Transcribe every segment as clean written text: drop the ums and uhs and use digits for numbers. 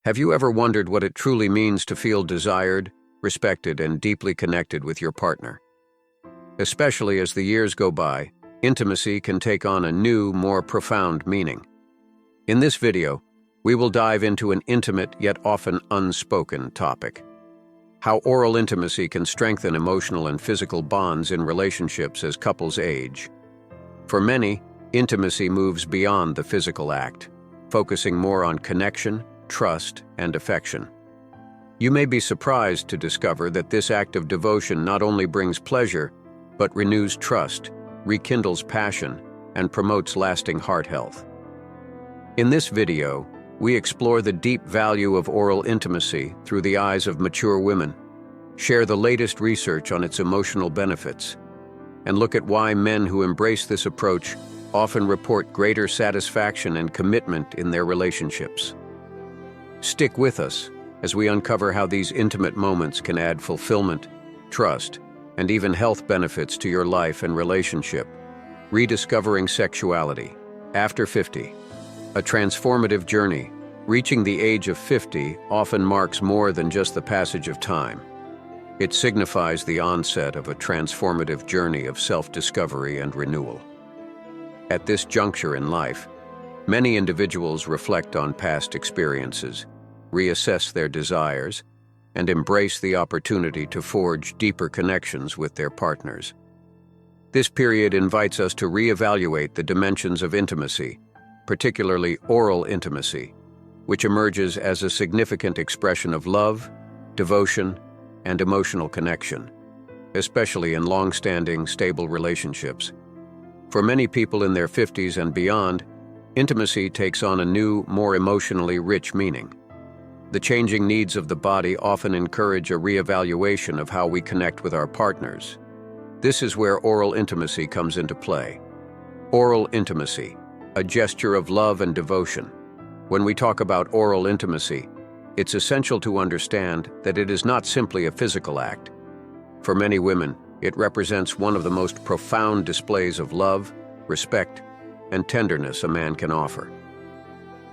Have you ever wondered what it truly means to feel desired, respected, and deeply connected with your partner? Especially as the years go by, intimacy can take on a new, more profound meaning. In this video, we will dive into an intimate yet often unspoken topic: how oral intimacy can strengthen emotional and physical bonds in relationships as couples age. For many, intimacy moves beyond the physical act, focusing more on connection, trust, and affection. You may be surprised to discover that this act of devotion not only brings pleasure, but renews trust, rekindles passion, and promotes lasting heart health. In this video, we explore the deep value of oral intimacy through the eyes of mature women, share the latest research on its emotional benefits, and look at why men who embrace this approach often report greater satisfaction and commitment in their relationships. Stick with us as we uncover how these intimate moments can add fulfillment, trust, and even health benefits to your life and relationship. Rediscovering sexuality after 50. A transformative journey. Reaching the age of 50 often marks more than just the passage of time. It signifies the onset of a transformative journey of self-discovery and renewal. At this juncture in life, many individuals reflect on past experiences, reassess their desires, and embrace the opportunity to forge deeper connections with their partners. This period invites us to reevaluate the dimensions of intimacy, particularly oral intimacy, which emerges as a significant expression of love, devotion, and emotional connection, especially in long-standing, stable relationships. For many people in their 50s and beyond, intimacy takes on a new, more emotionally rich meaning. The changing needs of the body often encourage a reevaluation of how we connect with our partners. This is where oral intimacy comes into play. Oral intimacy, a gesture of love and devotion. When we talk about oral intimacy, it's essential to understand that it is not simply a physical act. For many women, it represents one of the most profound displays of love, respect, and tenderness a man can offer.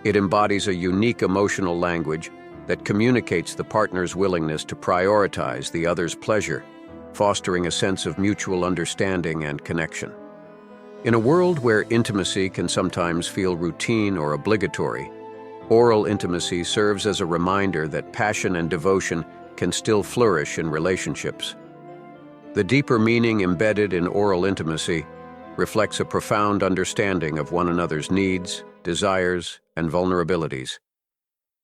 It embodies a unique emotional language that communicates the partner's willingness to prioritize the other's pleasure, fostering a sense of mutual understanding and connection. In a world where intimacy can sometimes feel routine or obligatory, oral intimacy serves as a reminder that passion and devotion can still flourish in relationships. The deeper meaning embedded in oral intimacy reflects a profound understanding of one another's needs, desires, and vulnerabilities.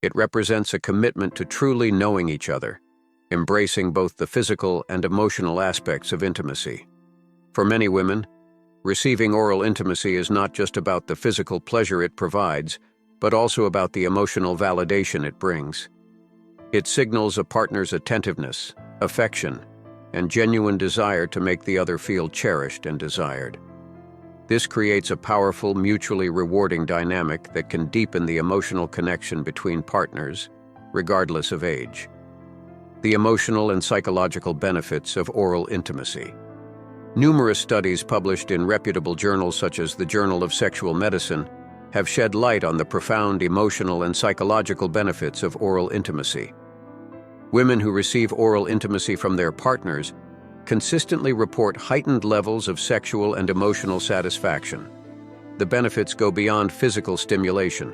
It represents a commitment to truly knowing each other, embracing both the physical and emotional aspects of intimacy. For many women, receiving oral intimacy is not just about the physical pleasure it provides, but also about the emotional validation it brings. It signals a partner's attentiveness, affection, and genuine desire to make the other feel cherished and desired. This creates a powerful, mutually rewarding dynamic that can deepen the emotional connection between partners, regardless of age. The emotional and psychological benefits of oral intimacy. Numerous studies published in reputable journals such as the Journal of Sexual Medicine have shed light on the profound emotional and psychological benefits of oral intimacy. Women who receive oral intimacy from their partners consistently report heightened levels of sexual and emotional satisfaction. The benefits go beyond physical stimulation.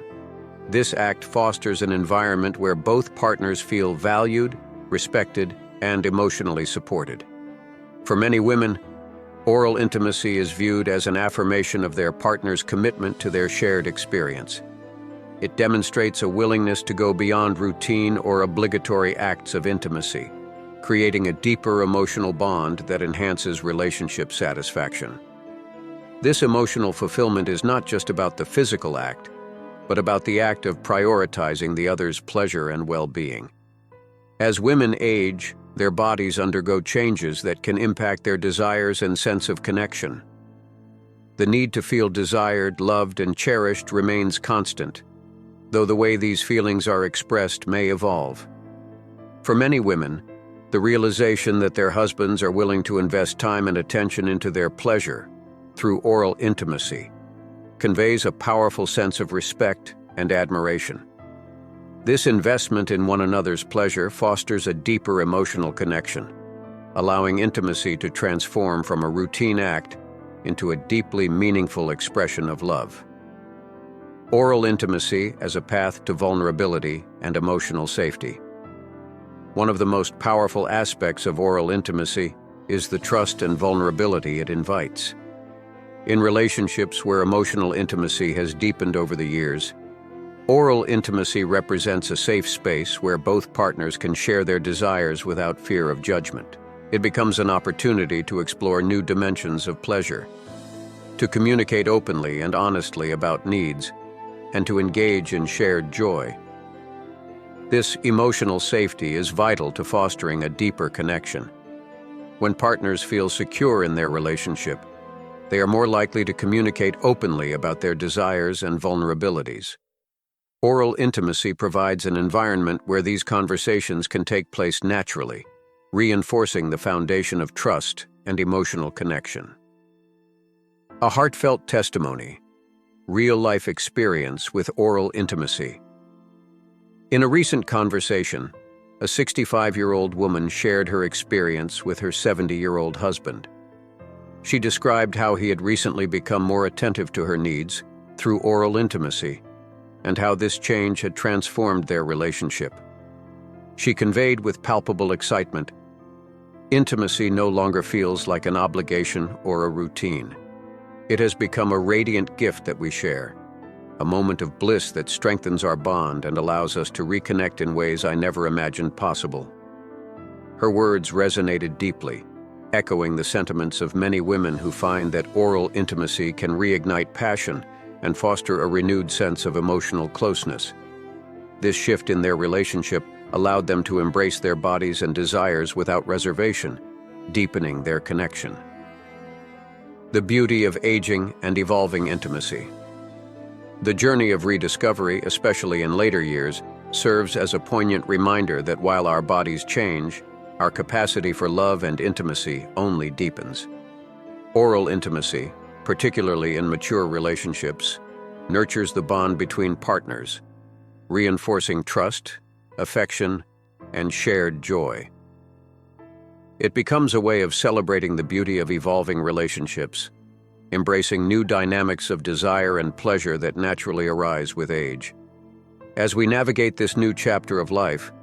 This act fosters an environment where both partners feel valued, respected, and emotionally supported. For many women, oral intimacy is viewed as an affirmation of their partner's commitment to their shared experience. It demonstrates a willingness to go beyond routine or obligatory acts of intimacy, creating a deeper emotional bond that enhances relationship satisfaction. This emotional fulfillment is not just about the physical act, but about the act of prioritizing the other's pleasure and well-being. As women age, their bodies undergo changes that can impact their desires and sense of connection. The need to feel desired, loved, and cherished remains constant, though the way these feelings are expressed may evolve. For many women, the realization that their husbands are willing to invest time and attention into their pleasure through oral intimacy conveys a powerful sense of respect and admiration. This investment in one another's pleasure fosters a deeper emotional connection, allowing intimacy to transform from a routine act into a deeply meaningful expression of love. Oral intimacy as a path to vulnerability and emotional safety. One of the most powerful aspects of oral intimacy is the trust and vulnerability it invites. In relationships where emotional intimacy has deepened over the years, oral intimacy represents a safe space where both partners can share their desires without fear of judgment. It becomes an opportunity to explore new dimensions of pleasure, to communicate openly and honestly about needs, and to engage in shared joy. This emotional safety is vital to fostering a deeper connection. When partners feel secure in their relationship, they are more likely to communicate openly about their desires and vulnerabilities. Oral intimacy provides an environment where these conversations can take place naturally, reinforcing the foundation of trust and emotional connection. A heartfelt testimony, real-life experience with oral intimacy. In a recent conversation, a 65-year-old woman shared her experience with her 70-year-old husband. She described how he had recently become more attentive to her needs through oral intimacy, and how this change had transformed their relationship. She conveyed with palpable excitement, "Intimacy no longer feels like an obligation or a routine. It has become a radiant gift that we share, a moment of bliss that strengthens our bond and allows us to reconnect in ways I never imagined possible." Her words resonated deeply, echoing the sentiments of many women who find that oral intimacy can reignite passion and foster a renewed sense of emotional closeness. This shift in their relationship allowed them to embrace their bodies and desires without reservation, deepening their connection. The beauty of aging and evolving intimacy. The journey of rediscovery, especially in later years, serves as a poignant reminder that while our bodies change, our capacity for love and intimacy only deepens. Oral intimacy, particularly in mature relationships, nurtures the bond between partners, reinforcing trust, affection, and shared joy. It becomes a way of celebrating the beauty of evolving relationships, embracing new dynamics of desire and pleasure that naturally arise with age. As we navigate this new chapter of life,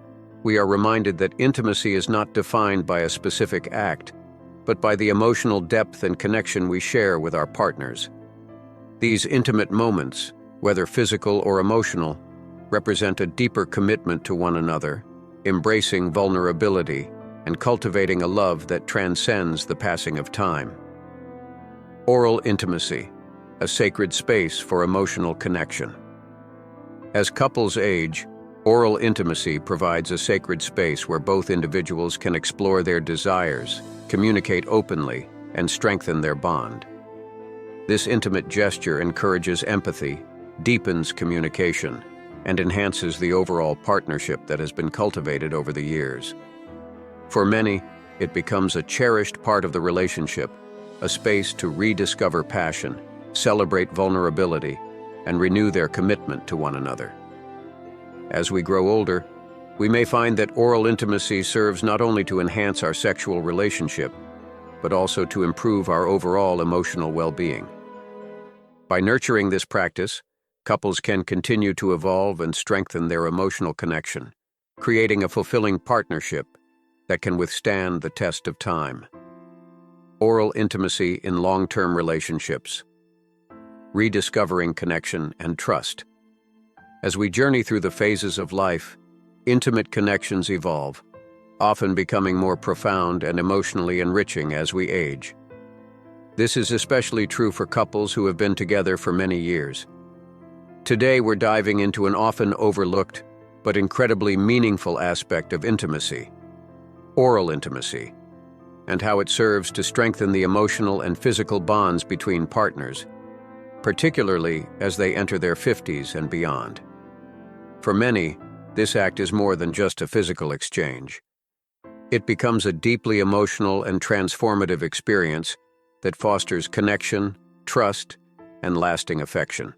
we are reminded that intimacy is not defined by a specific act, but by the emotional depth and connection we share with our partners. These intimate moments, whether physical or emotional, represent a deeper commitment to one another, embracing vulnerability and cultivating a love that transcends the passing of time. Oral intimacy, a sacred space for emotional connection. As couples age, oral intimacy provides a sacred space where both individuals can explore their desires, communicate openly, and strengthen their bond. This intimate gesture encourages empathy, deepens communication, and enhances the overall partnership that has been cultivated over the years. For many, it becomes a cherished part of the relationship, a space to rediscover passion, celebrate vulnerability, and renew their commitment to one another. As we grow older, we may find that oral intimacy serves not only to enhance our sexual relationship, but also to improve our overall emotional well-being. By nurturing this practice, couples can continue to evolve and strengthen their emotional connection, creating a fulfilling partnership that can withstand the test of time. Oral intimacy in long-term relationships. Rediscovering connection and trust. As we journey through the phases of life, intimate connections evolve, often becoming more profound and emotionally enriching as we age. This is especially true for couples who have been together for many years. Today, we're diving into an often overlooked but incredibly meaningful aspect of intimacy, oral intimacy, and how it serves to strengthen the emotional and physical bonds between partners, particularly as they enter their 50s and beyond. For many, this act is more than just a physical exchange. It becomes a deeply emotional and transformative experience that fosters connection, trust, and lasting affection.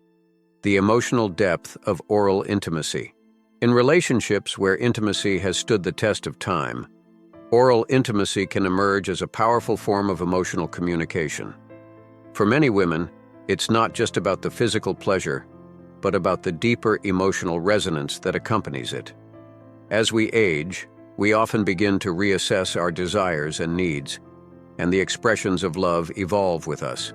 The emotional depth of oral intimacy. In relationships where intimacy has stood the test of time, oral intimacy can emerge as a powerful form of emotional communication. For many women, it's not just about the physical pleasure, but about the deeper emotional resonance that accompanies it. As we age, we often begin to reassess our desires and needs, and the expressions of love evolve with us.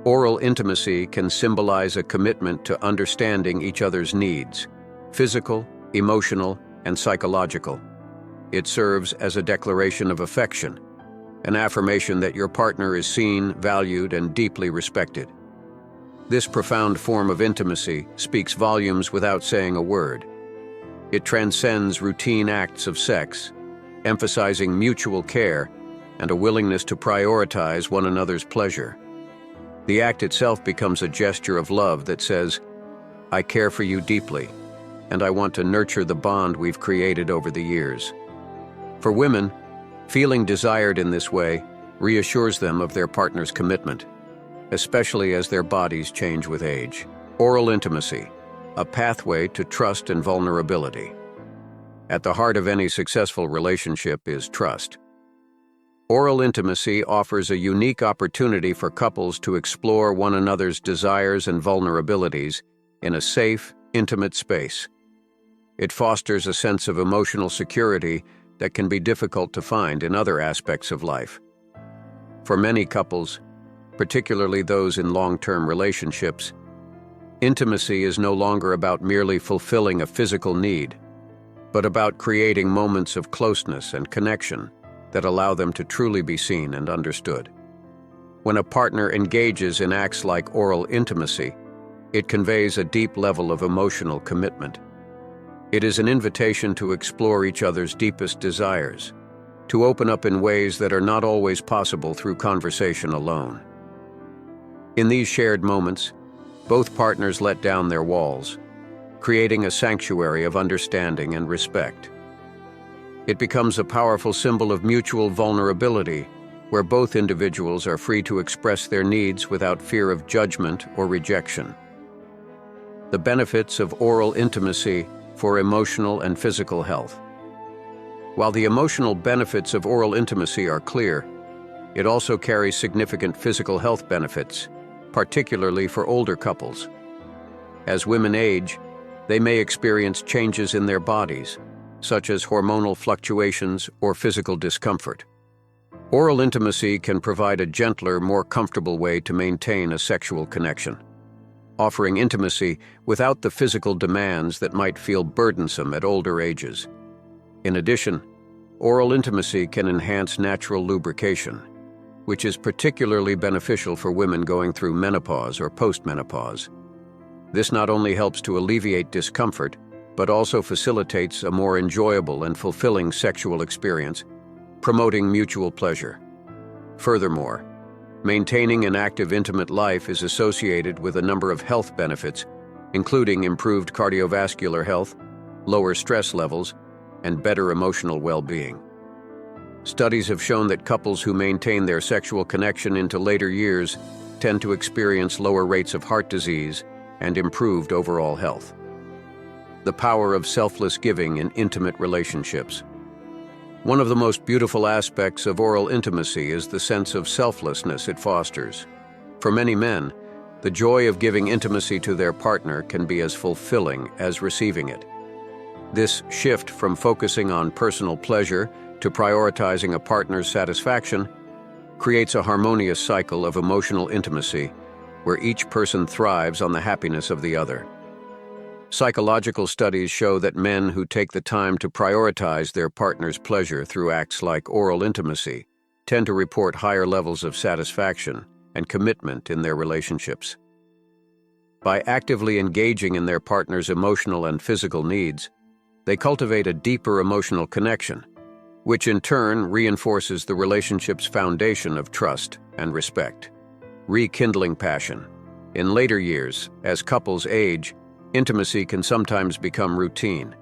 Oral intimacy can symbolize a commitment to understanding each other's needs, physical, emotional, and psychological. It serves as a declaration of affection, an affirmation that your partner is seen, valued, and deeply respected. This profound form of intimacy speaks volumes without saying a word. It transcends routine acts of sex, emphasizing mutual care and a willingness to prioritize one another's pleasure. The act itself becomes a gesture of love that says, "I care for you deeply, and I want to nurture the bond we've created over the years." For women, feeling desired in this way reassures them of their partner's commitment, especially as their bodies change with age. Oral intimacy, a pathway to trust and vulnerability. At the heart of any successful relationship is trust. Oral intimacy offers a unique opportunity for couples to explore one another's desires and vulnerabilities in a safe, intimate space. It fosters a sense of emotional security that can be difficult to find in other aspects of life. For many couples, particularly those in long-term relationships, intimacy is no longer about merely fulfilling a physical need, but about creating moments of closeness and connection that allow them to truly be seen and understood. When a partner engages in acts like oral intimacy, it conveys a deep level of emotional commitment. It is an invitation to explore each other's deepest desires, to open up in ways that are not always possible through conversation alone. In these shared moments, both partners let down their walls, creating a sanctuary of understanding and respect. It becomes a powerful symbol of mutual vulnerability, where both individuals are free to express their needs without fear of judgment or rejection. The benefits of oral intimacy for emotional and physical health. While the emotional benefits of oral intimacy are clear, it also carries significant physical health benefits, particularly for older couples. As women age, they may experience changes in their bodies, such as hormonal fluctuations or physical discomfort. Oral intimacy can provide a gentler, more comfortable way to maintain a sexual connection, offering intimacy without the physical demands that might feel burdensome at older ages. In addition, oral intimacy can enhance natural lubrication, which is particularly beneficial for women going through menopause or postmenopause. This not only helps to alleviate discomfort, but also facilitates a more enjoyable and fulfilling sexual experience, promoting mutual pleasure. Furthermore, maintaining an active, intimate life is associated with a number of health benefits, including improved cardiovascular health, lower stress levels, and better emotional well-being. Studies have shown that couples who maintain their sexual connection into later years tend to experience lower rates of heart disease and improved overall health. The power of selfless giving in intimate relationships. One of the most beautiful aspects of oral intimacy is the sense of selflessness it fosters. For many men, the joy of giving intimacy to their partner can be as fulfilling as receiving it. This shift from focusing on personal pleasure to prioritizing a partner's satisfaction creates a harmonious cycle of emotional intimacy where each person thrives on the happiness of the other. Psychological studies show that men who take the time to prioritize their partner's pleasure through acts like oral intimacy tend to report higher levels of satisfaction and commitment in their relationships. By actively engaging in their partner's emotional and physical needs, they cultivate a deeper emotional connection, which in turn reinforces the relationship's foundation of trust and respect. Rekindling passion. In later years, as couples age, intimacy can sometimes become routine.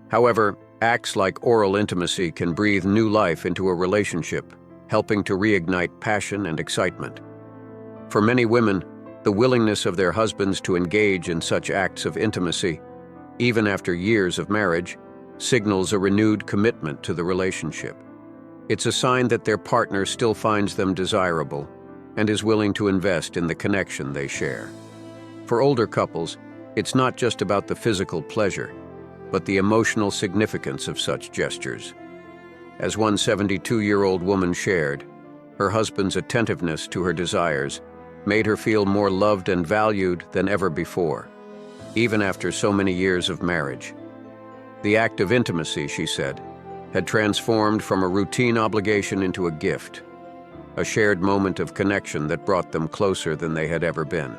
However, acts like oral intimacy can breathe new life into a relationship, helping to reignite passion and excitement. For many women, the willingness of their husbands to engage in such acts of intimacy even after years of marriage, signals a renewed commitment to the relationship. It's a sign that their partner still finds them desirable and is willing to invest in the connection they share. For older couples, it's not just about the physical pleasure, but the emotional significance of such gestures. As one 72-year-old woman shared, her husband's attentiveness to her desires made her feel more loved and valued than ever before, even after so many years of marriage. The act of intimacy, she said, had transformed from a routine obligation into a gift, a shared moment of connection that brought them closer than they had ever been.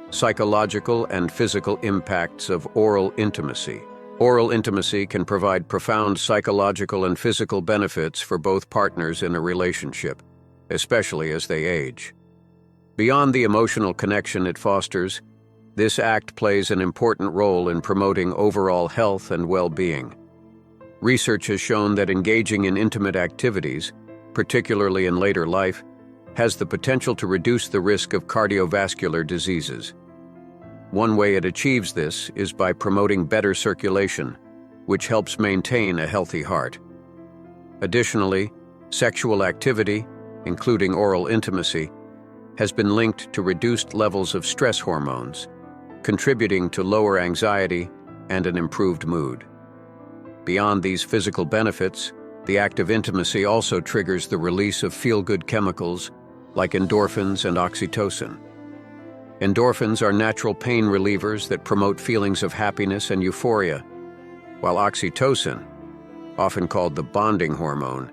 Psychological and physical impacts of oral intimacy. Oral intimacy can provide profound psychological and physical benefits for both partners in a relationship, especially as they age. Beyond the emotional connection it fosters, this act plays an important role in promoting overall health and well-being. Research has shown that engaging in intimate activities, particularly in later life, has the potential to reduce the risk of cardiovascular diseases. One way it achieves this is by promoting better circulation, which helps maintain a healthy heart. Additionally, sexual activity, including oral intimacy, has been linked to reduced levels of stress hormones, contributing to lower anxiety and an improved mood. Beyond these physical benefits, the act of intimacy also triggers the release of feel-good chemicals like endorphins and oxytocin. Endorphins are natural pain relievers that promote feelings of happiness and euphoria, while oxytocin, often called the bonding hormone,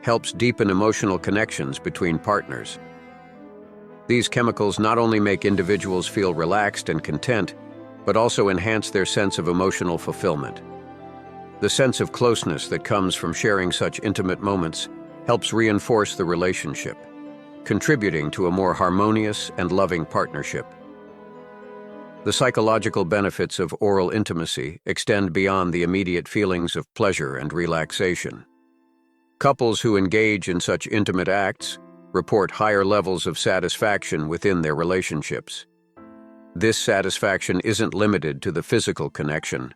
helps deepen emotional connections between partners. These chemicals not only make individuals feel relaxed and content, but also enhance their sense of emotional fulfillment. The sense of closeness that comes from sharing such intimate moments helps reinforce the relationship, contributing to a more harmonious and loving partnership. The psychological benefits of oral intimacy extend beyond the immediate feelings of pleasure and relaxation. Couples who engage in such intimate acts report higher levels of satisfaction within their relationships. This satisfaction isn't limited to the physical connection,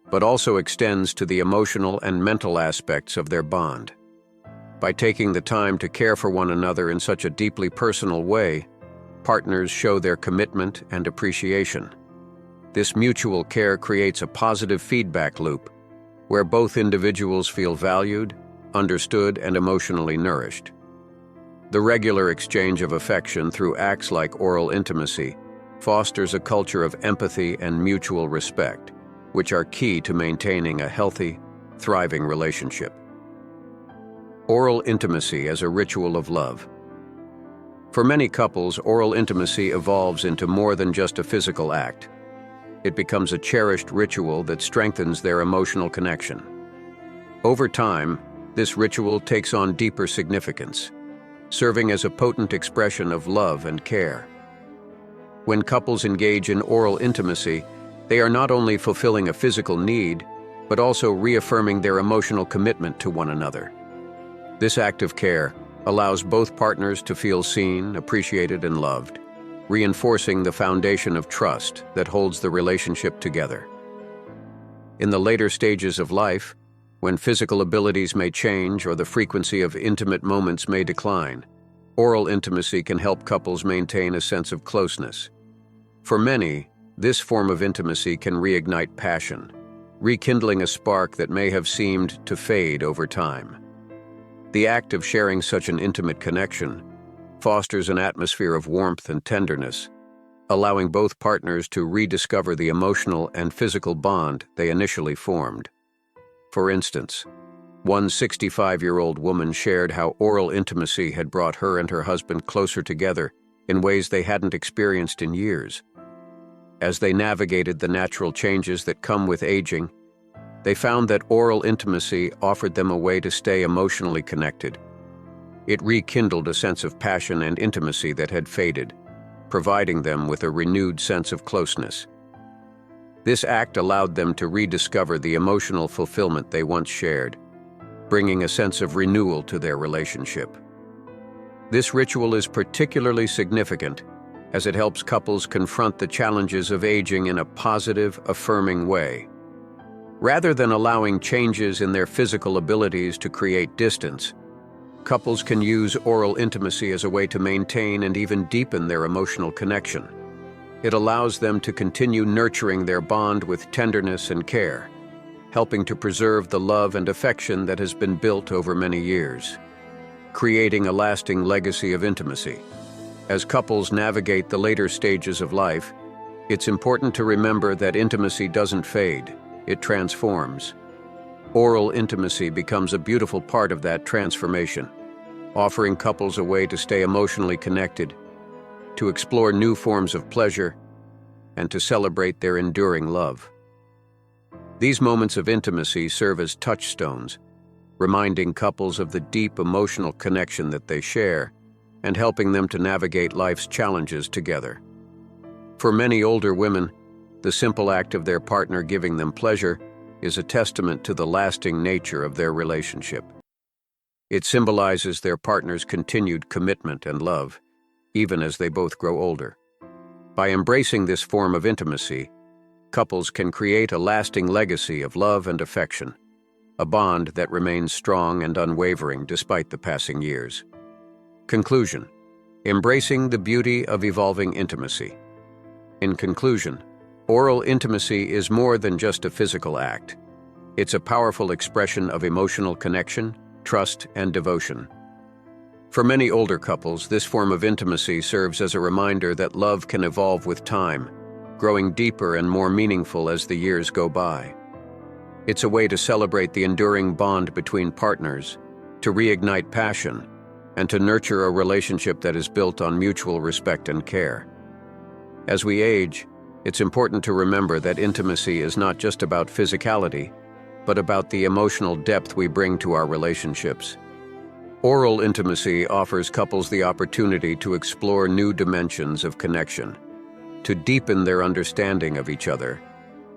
but also extends to the emotional and mental aspects of their bond. By taking the time to care for one another in such a deeply personal way, partners show their commitment and appreciation. This mutual care creates a positive feedback loop where both individuals feel valued, understood, and emotionally nourished. The regular exchange of affection through acts like oral intimacy fosters a culture of empathy and mutual respect, which are key to maintaining a healthy, thriving relationship. Oral intimacy as a ritual of love. For many couples, oral intimacy evolves into more than just a physical act. It becomes a cherished ritual that strengthens their emotional connection. Over time, this ritual takes on deeper significance, serving as a potent expression of love and care. When couples engage in oral intimacy, they are not only fulfilling a physical need, but also reaffirming their emotional commitment to one another. This act of care allows both partners to feel seen, appreciated, and loved, reinforcing the foundation of trust that holds the relationship together. In the later stages of life, when physical abilities may change or the frequency of intimate moments may decline, oral intimacy can help couples maintain a sense of closeness. For many, this form of intimacy can reignite passion, rekindling a spark that may have seemed to fade over time. The act of sharing such an intimate connection fosters an atmosphere of warmth and tenderness, allowing both partners to rediscover the emotional and physical bond they initially formed. For instance, one 65-year-old woman shared how oral intimacy had brought her and her husband closer together in ways they hadn't experienced in years. As they navigated the natural changes that come with aging, they found that oral intimacy offered them a way to stay emotionally connected. It rekindled a sense of passion and intimacy that had faded, providing them with a renewed sense of closeness. This act allowed them to rediscover the emotional fulfillment they once shared, bringing a sense of renewal to their relationship. This ritual is particularly significant as it helps couples confront the challenges of aging in a positive, affirming way, Rather than allowing changes in their physical abilities to create distance, couples can use oral intimacy as a way to maintain and even deepen their emotional connection. It allows them to continue nurturing their bond with tenderness and care, helping to preserve the love and affection that has been built over many years, creating a lasting legacy of intimacy. As couples navigate the later stages of life, it's important to remember that intimacy doesn't fade, it transforms. Oral intimacy becomes a beautiful part of that transformation, offering couples a way to stay emotionally connected, to explore new forms of pleasure, and to celebrate their enduring love. These moments of intimacy serve as touchstones, reminding couples of the deep emotional connection that they share and helping them to navigate life's challenges together. For many older women, the simple act of their partner giving them pleasure is a testament to the lasting nature of their relationship. It symbolizes their partner's continued commitment and love, even as they both grow older. By embracing this form of intimacy, couples can create a lasting legacy of love and affection, a bond that remains strong and unwavering despite the passing years. Conclusion: embracing the beauty of evolving intimacy. In conclusion, oral intimacy is more than just a physical act. It's a powerful expression of emotional connection, trust, and devotion. For many older couples, this form of intimacy serves as a reminder that love can evolve with time, growing deeper and more meaningful as the years go by. It's a way to celebrate the enduring bond between partners, to reignite passion, and to nurture a relationship that is built on mutual respect and care. As we age, it's important to remember that intimacy is not just about physicality, but about the emotional depth we bring to our relationships. Oral intimacy offers couples the opportunity to explore new dimensions of connection, to deepen their understanding of each other,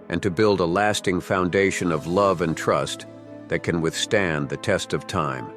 and to build a lasting foundation of love and trust that can withstand the test of time.